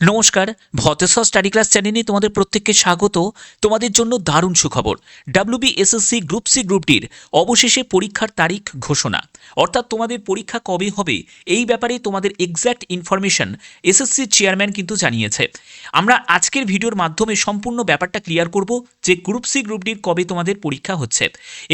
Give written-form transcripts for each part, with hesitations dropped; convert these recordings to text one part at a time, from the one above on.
নমস্কার, ভতেশ্বর study class চ্যানেলে তোমাদের প্রত্যেককে স্বাগত। তোমাদের জন্য দারুণ সুখবর। ডাব্লিউবিএসএসসি গ্রুপ সি গ্রুপ ডির অবশেষে পরীক্ষার তারিখ ঘোষণা, অর্থাৎ তোমাদের পরীক্ষা কবে হবে এই ব্যাপারে তোমাদের এক্স্যাক্ট ইনফরমেশন এসএসসি চেয়ারম্যান কিন্তু জানিয়েছে। আমরা আজকের ভিডিওর মাধ্যমে সম্পূর্ণ ব্যাপারটা ক্লিয়ার করব যে গ্রুপ সি গ্রুপ ডির কবে তোমাদের পরীক্ষা হচ্ছে,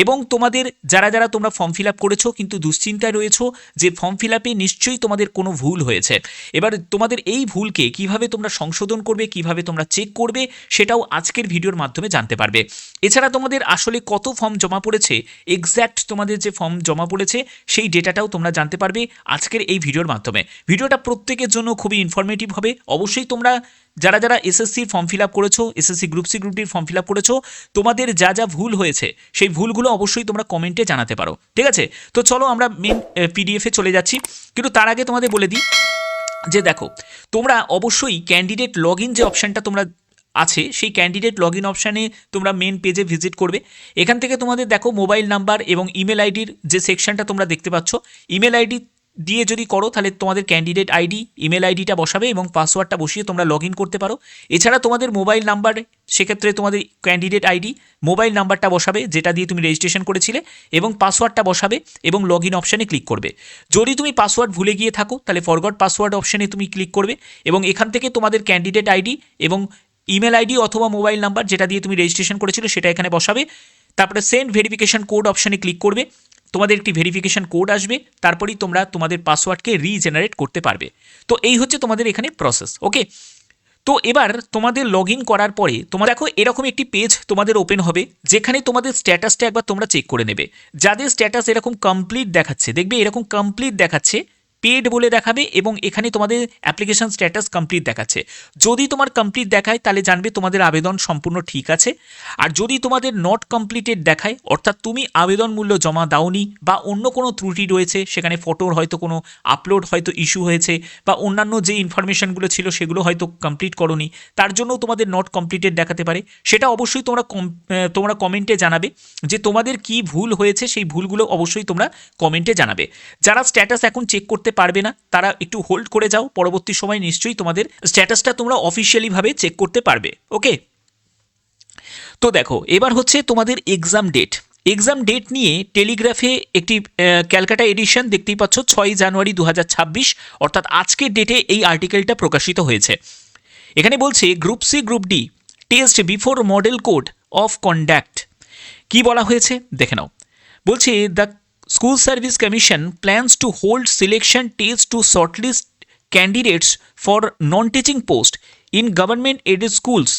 এবং তোমাদের যারা তোমরা ফর্ম ফিল আপ করেছো কিন্তু দুশ্চিন্তায় রয়েছো যে ফর্ম ফিল আপে নিশ্চয়ই তোমাদের কোনো ভুল হয়েছে। এবার তোমাদের এই ভুলকে কিভাবে তোমরা সংশোধন করবে, কিভাবে তোমরা চেক করবে, সেটাও আজকের ভিডিওর মাধ্যমে জানতে পারবে। এছাড়া তোমাদের আসলে কত ফর্ম জমা পড়েছে, এক্স্যাক্ট তোমাদের যে ফর্ম জমা পড়েছে সেই ডেটাটাও তোমরা জানতে পারবে আজকের এই ভিডিওর মাধ্যমে। ভিডিওটা প্রত্যেকের জন্য খুবই ইনফরমেটিভ হবে। অবশ্যই তোমরা যারা এসএসসির ফর্ম ফিল আপ করেছো, এসএসসি গ্রুপ সি গ্রুপ ডির ফর্ম ফিল আপ করেছো, তোমাদের যা ভুল হয়েছে সেই ভুলগুলো অবশ্যই তোমরা কমেন্টে জানাতে পারো, ঠিক আছে? তো চলো আমরা মেন পিডিএফে চলে যাচ্ছি, কিন্তু তার আগে তোমাদের বলে দিই যে দেখো, তোমরা অবশ্যই ক্যান্ডিডেট লগ ইন যে অপশানটা তোমরা আছে সেই ক্যান্ডিডেট লগ ইন অপশানে তোমরা মেন পেজে ভিজিট করবে। এখান থেকে তোমাদের দেখো মোবাইল নাম্বার এবং ইমেল আইডির যে সেকশনটা তোমরা দেখতে পাচ্ছ, ইমেল আইডি দিয়ে যদি করো তাহলে তোমাদের ক্যান্ডিডেট আইডি, ইমেল আইডিটা বসাবে এবং পাসওয়ার্ডটা বসিয়ে তোমরা লগ ইন করতে পারো। এছাড়া তোমাদের মোবাইল নাম্বার, সেক্ষেত্রে তোমাদের ক্যান্ডিডেট আইডি, মোবাইল নাম্বারটা বসাবে যেটা দিয়ে তুমি রেজিস্ট্রেশন করেছিলে, এবং পাসওয়ার্ডটা বসাবে এবং লগ ইন অপশানে ক্লিক করবে। যদি তুমি পাসওয়ার্ড ভুলে গিয়ে থাকো তাহলে ফরগট পাসওয়ার্ড অপশানে তুমি ক্লিক করবে এবং এখান থেকে তোমাদের ক্যান্ডিডেট আইডি এবং ইমেল আইডি অথবা মোবাইল নাম্বার যেটা দিয়ে তুমি রেজিস্ট্রেশন করেছিলে সেটা এখানে বসাবে। তারপরে সেন্ড ভেরিফিকেশন কোড অপশানে ক্লিক করবে, তোমাদের একটি ভেরিফিকেশন কোড আসবে, তারপরেই তোমরা তোমাদের পাসওয়ার্ডকে রিজেনারেট করতে পারবে। তো এই হচ্ছে তোমাদের এখানে প্রসেস, ওকে? তো এবার তোমাদের লগ ইন করার পরে তোমরা দেখো এরকম একটি পেজ তোমাদের ওপেন হবে, যেখানে তোমাদের স্ট্যাটাসটা একবার তোমরা চেক করে নেবে। যাদের স্ট্যাটাস এরকম কমপ্লিট দেখাচ্ছে, দেখবে এরকম কমপ্লিট দেখাচ্ছে, পেড বলে দেখাবে এবং এখানে তোমাদের অ্যাপ্লিকেশন স্ট্যাটাস কমপ্লিট দেখাচ্ছে। যদি তোমার কমপ্লিট দেখায় তাহলে জানবে তোমাদের আবেদন সম্পূর্ণ ঠিক আছে। আর যদি তোমাদের নট কমপ্লিটেড দেখায়, অর্থাৎ তুমি আবেদন মূল্য জমা দাওনি বা অন্য কোনো ত্রুটি রয়েছে, সেখানে ফটোর হয়তো কোনো আপলোড হয়তো ইস্যু হয়েছে বা অন্যান্য যে ইনফরমেশনগুলো ছিল সেগুলো হয়তো কমপ্লিট করোনি, তার জন্য তোমাদের নট কমপ্লিটেড দেখাতে পারে। সেটা অবশ্যই তোমরা কমেন্টে জানাবে যে তোমাদের কি ভুল হয়েছে, সেই ভুলগুলো অবশ্যই তোমরা কমেন্টে জানাবে। যারা স্ট্যাটাস এখন চেক করতে পারবে না তারা একটু হোল্ড করে যাও, পরবর্তী সময় নিশ্চয়ই তোমাদের স্ট্যাটাসটা তোমরা অফিসিয়ালি ভাবে চেক করতে পারবে, ওকে? তো দেখো এবার হচ্ছে তোমাদের এক্সাম ডেট নিয়ে টেলিগ্রাফে একটি ক্যালকাটা এডিশন দেখতেই পাচ্ছ, 6 জানুয়ারি 2026, অর্থাৎ আজকের ডেটে এই আর্টিকেলটা প্রকাশিত হয়েছে। এখানে বলছে group C group D test before model code of conduct. কি বলা হয়েছে দেখে নাও। বলছে the school service commission plans to hold selection test to shortlist candidates for non teaching post in government aided schools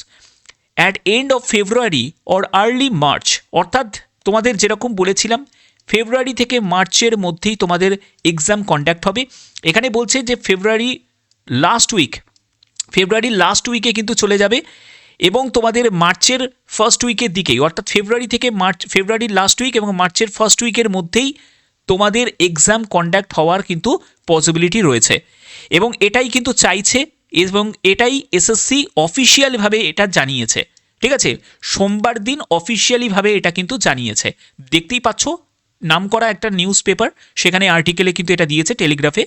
at end of February or early March. অর্থাৎ তোমাদের যেরকম বলেছিলাম ফেব্রুয়ারি থেকে মার্চের মধ্যেই তোমাদের এক্সাম কন্ডাক্ট হবে। এখানে বলছে যে ফেব্রুয়ারি লাস্ট উইকে কিন্তু চলে যাবে এবং তোমাদের মার্চের ফার্স্ট উইকের দিকেই, অর্থাৎ ফেব্রুয়ারির লাস্ট উইক এবং মার্চের ফার্স্ট উইকের মধ্যেই তোমাদের এক্সাম কন্ডাক্ট হওয়ার কিন্তু পসিবিলিটি রয়েছে। এবং এটাই কিন্তু চাইছে এবং এটাই এসএসসি অফিসিয়ালভাবে এটা জানিয়েছে, ঠিক আছে? সোমবার দিন অফিসিয়ালিভাবে এটা কিন্তু জানিয়েছে। দেখতেই পাচ্ছ নাম করা একটা নিউজ পেপার, সেখানে আর্টিকেলে কিন্তু এটা দিয়েছে টেলিগ্রাফে,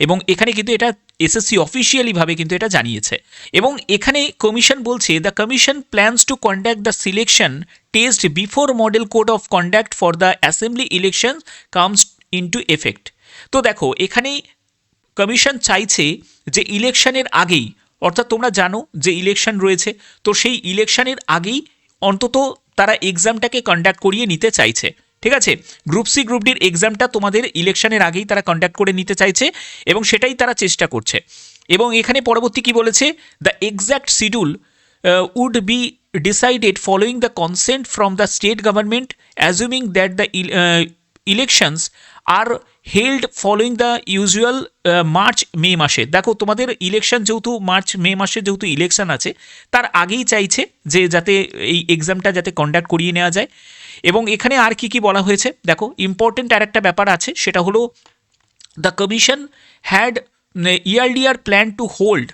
এবং এখানে কিন্তু এটা এসএসসি অফিসিয়ালিভাবে কিন্তু এটা জানিয়েছে। এবং এখানে কমিশন বলছে the commission plans to conduct the selection test before model code of conduct for the assembly election comes into effect. তো দেখো এখানে কমিশন চাইছে যে ইলেকশনের আগেই, অর্থাৎ তোমরা জানো যে ইলেকশন রয়েছে, তো সেই ইলেকশনের আগেই অন্তত তারা এক্সামটাকে কন্ডাক্ট করিয়ে নিতে চাইছে, ঠিক আছে? গ্রুপ সি গ্রুপ ডির এক্সামটা তোমাদের ইলেকশনের আগেই তারা কন্ডাক্ট করে নিতে চাইছে এবং সেটাই তারা চেষ্টা করছে। এবং এখানে পরবর্তী কি বলেছে, the exact schedule would be decided following the consent from the state government assuming that the elections are held following the usual March May মাসে। দেখো তোমাদের ইলেকশন যেহেতু মার্চ মে মাসে যেহেতু ইলেকশন আছে, তার আগেই চাইছে যে যাতে এই এক্সামটা যাতে কন্ডাক্ট করিয়ে নেওয়া যায়। এবং এখানে আর কি বলা হয়েছে দেখো, ইম্পর্টেন্ট আর একটা ব্যাপার আছে, সেটা হলো the commission had earlier plan to hold,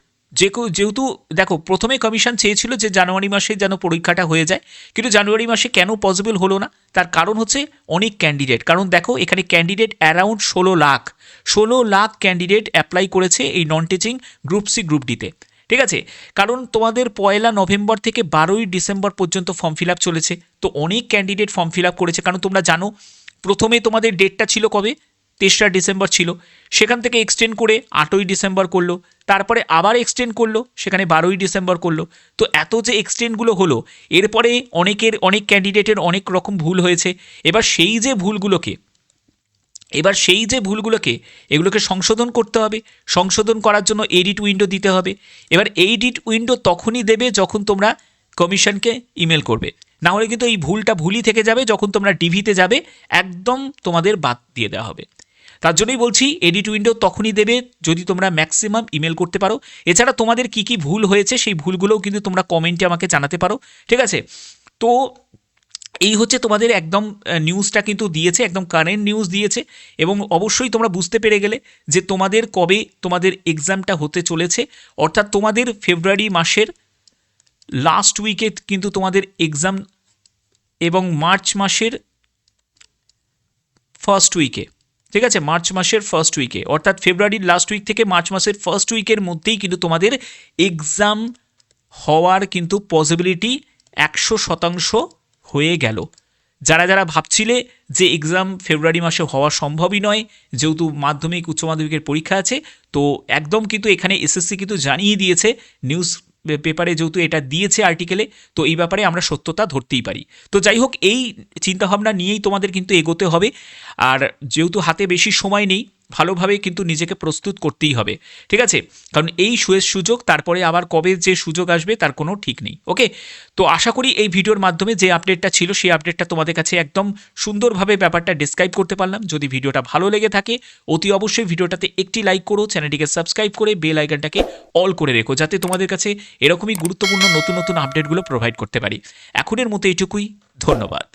যেহেতু দেখো প্রথমে কমিশন চেয়েছিল যে জানুয়ারি মাসে যেন পরীক্ষাটা হয়ে যায়, কিন্তু জানুয়ারি মাসে কেন পসিবল হলো না, তার কারণ হচ্ছে অনেক ক্যান্ডিডেট। কারণ দেখো এখানে candidate around 16 lakh candidate apply করেছে এই non teaching group C group ডিতে। ঠিক আছে, কারণ তোমাদের 1 নভেম্বর থেকে 12ই ডিসেম্বর পর্যন্ত ফর্ম ফিল আপ চলেছে। তো অনেক ক্যান্ডিডেট ফর্ম ফিল আপ করেছে, কারণ তোমরা জানো প্রথমে তোমাদের ডেটটা ছিল কবে, 3রা ডিসেম্বর ছিল, সেখান থেকে এক্সটেন্ড করে 8ই ডিসেম্বর করলো, তারপরে আবার এক্সটেন্ড করলো, সেখানে 12ই ডিসেম্বর করলো। তো এত যে এক্সটেন্ডগুলো হলো, এরপরে অনেক ক্যান্ডিডেটের অনেক রকম ভুল হয়েছে। এবার সেই যে ভুলগুলোকে এগুলোকে সংশোধন করতে হবে। সংশোধন করার জন্য এডিট উইন্ডো দিতে হবে। এবার এডিট উইন্ডো তখনই দেবে যখন তোমরা কমিশনকে ইমেল করবে, না হলে কিন্তু এই ভুলটা ভুলই থেকে যাবে। যখন তোমরা ডিভিতে যাবে একদম তোমাদের বাদ দিয়ে দেওয়া হবে। তার জন্যই বলছি এডিট উইন্ডো তখনই দেবে যদি তোমরা ম্যাক্সিমাম ইমেল করতে পারো। এছাড়া তোমাদের কী কী ভুল হয়েছে সেই ভুলগুলোও কিন্তু তোমরা কমেন্টে আমাকে জানাতে পারো, ঠিক আছে। তো এই হচ্ছে তোমাদের একদম নিউজটা কিন্তু দিয়েছে, একদম কারেন্ট নিউজ দিয়েছে। এবং অবশ্যই তোমরা বুঝতে পেরে গেলে যে তোমাদের কবে তোমাদের এক্সামটা হতে চলেছে। অর্থাৎ তোমাদের ফেব্রুয়ারি মাসের লাস্ট উইকে কিন্তু তোমাদের এক্সাম, এবং মার্চ মাসের ফার্স্ট উইকে, ঠিক আছে, মার্চ মাসের ফার্স্ট উইকে, অর্থাৎ ফেব্রুয়ারির লাস্ট উইক থেকে মার্চ মাসের ফার্স্ট উইকের মধ্যেই কিন্তু তোমাদের এক্সাম হওয়ার কিন্তু পসিবিলিটি 100% হয়ে গেল। যারা ভাবছিলে যে এক্সাম ফেব্রুয়ারি মাসে হওয়া সম্ভবই নয়, যেহেতু মাধ্যমিক উচ্চ মাধ্যমিকের পরীক্ষা আছে, তো একদম কিন্তু এখানে এসএসসি কিন্তু জানিয়ে দিয়েছে, নিউজ পেপারে যেহেতু এটা দিয়েছে আর্টিকেলে, তো এই ব্যাপারে আমরা সত্যতা ধরতেই পারি। তো যাই হোক, এই চিন্তাভাবনা নিয়েই তোমাদের কিন্তু এগোতে হবে। আর যেহেতু হাতে বেশি সময় নেই, ভালোভাবে কিন্তু নিজেকে প্রস্তুত করতেই হবে, ঠিক আছে, কারণ এই শেষ সুযোগ, তারপরে আবার কবে যে সুযোগ আসবে তার কোনো ঠিক নেই। ওকে, তো আশা করি এই ভিডিওর মাধ্যমে যে আপডেটটা ছিল সেই আপডেটটা তোমাদের কাছে একদম সুন্দরভাবে ব্যাপারটা ডিসক্রাইব করতে পারলাম। যদি ভিডিওটা ভালো লেগে থাকে অতি অবশ্যই ভিডিওটাতে একটি লাইক করো, চ্যানেলটিকে সাবস্ক্রাইব করে বেল আইকনটাকে অল করে রেখো, যাতে তোমাদের কাছে এরকমই গুরুত্বপূর্ণ নতুন আপডেটগুলো প্রোভাইড করতে পারি। এখনের মতো এইটুকুই, ধন্যবাদ।